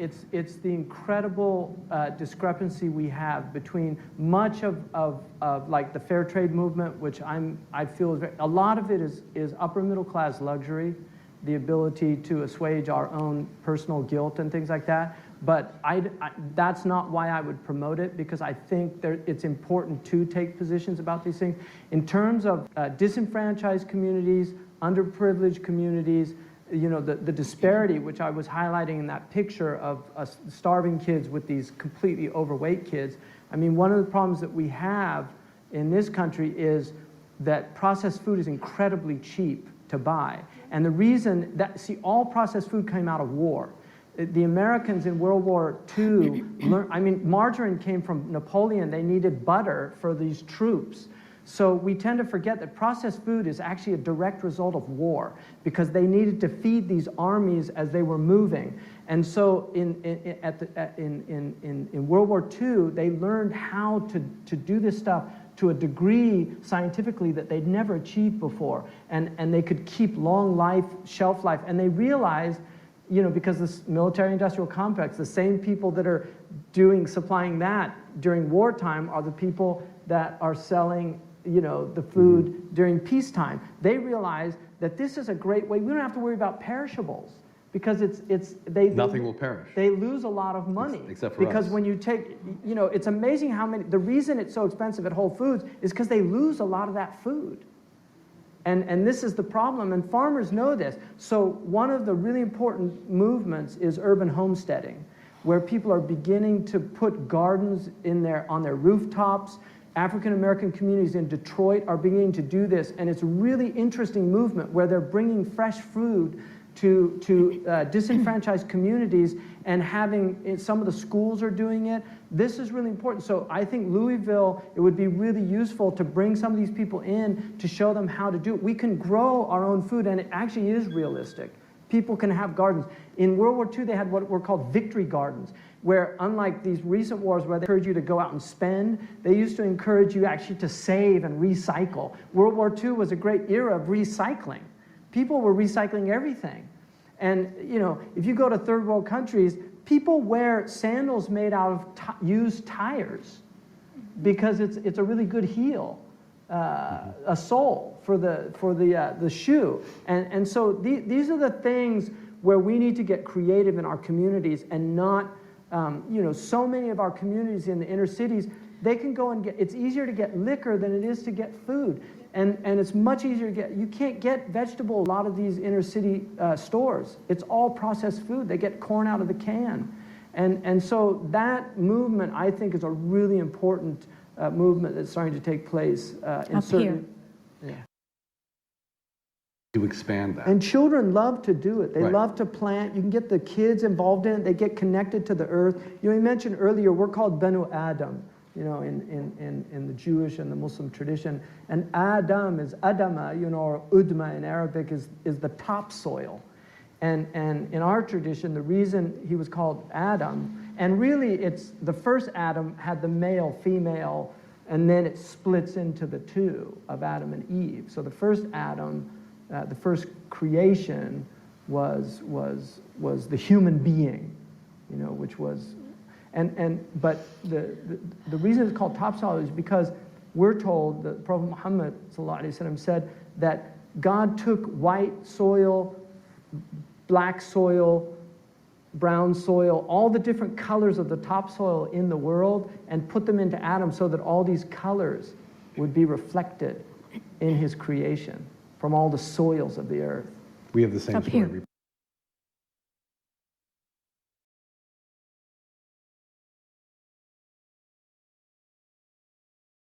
it's the incredible discrepancy we have between much of like the fair trade movement, which I feel is a lot of it is upper middle class luxury, the ability to assuage our own personal guilt and things like that. But that's not why I would promote it, because I think it's important to take positions about these things. In terms of disenfranchised communities, underprivileged communities, you know, the disparity, which I was highlighting in that picture of starving kids with these completely overweight kids. I mean, one of the problems that we have in this country is that processed food is incredibly cheap to buy. And the reason that, see, all processed food came out of war. The Americans in World War II learned, I mean, margarine came from Napoleon. They needed butter for these troops. So we tend to forget that processed food is actually a direct result of war, because they needed to feed these armies as they were moving. And so in World War II, they learned how to do this stuff to a degree scientifically that they'd never achieved before. And they could keep long life, shelf life. And they realized, you know, because this military-industrial complex, the same people that are supplying that during wartime are the people that are selling, you know, the food during peacetime. They realize that this is a great way. We don't have to worry about perishables, because nothing will perish. They lose a lot of money. Except for because us. When you take, you know, it's amazing how many, the reason it's so expensive at Whole Foods is because they lose a lot of that food. And this is the problem, and farmers know this. So one of the really important movements is urban homesteading, where people are beginning to put gardens on their rooftops. African American communities in Detroit are beginning to do this, and it's a really interesting movement where they're bringing fresh food to disenfranchised communities, and some of the schools are doing it. This is really important. So I think Louisville, it would be really useful to bring some of these people in to show them how to do it. We can grow our own food, and it actually is realistic. People can have gardens. In World War II, they had what were called victory gardens, where unlike these recent wars where they encourage you to go out and spend, they used to encourage you actually to save and recycle. World War II was a great era of recycling. People were recycling everything. And, you know, if you go to third world countries, people wear sandals made out of used tires because it's a really good heel, a sole for the shoe. And so these are the things where we need to get creative in our communities, and not, you know, so many of our communities in the inner cities, they can go and it's easier to get liquor than it is to get food. And it's much easier to you can't get vegetables a lot of these inner city stores. It's all processed food. They get corn out of the can. And so that movement, I think, is a really important movement that's starting to take place in certain... Yeah. To expand that. And children love to do it. They love to plant. You can get the kids involved in it. They get connected to the earth. You know, you mentioned earlier, we're called Benu Adam, you know, in the Jewish and the Muslim tradition. And Adam is Adama, you know, or Udma in Arabic is the topsoil. And in our tradition, the reason he was called Adam, and really it's the first Adam had the male, female, and then it splits into the two of Adam and Eve. So the first Adam, the first creation was the human being, you know, which was, but the reason it's called topsoil is because we're told that Prophet Muhammad ﷺ said that God took white soil, black soil, brown soil, all the different colors of the topsoil in the world, and put them into Adam so that all these colors would be reflected in his creation from all the soils of the earth. We have the same story.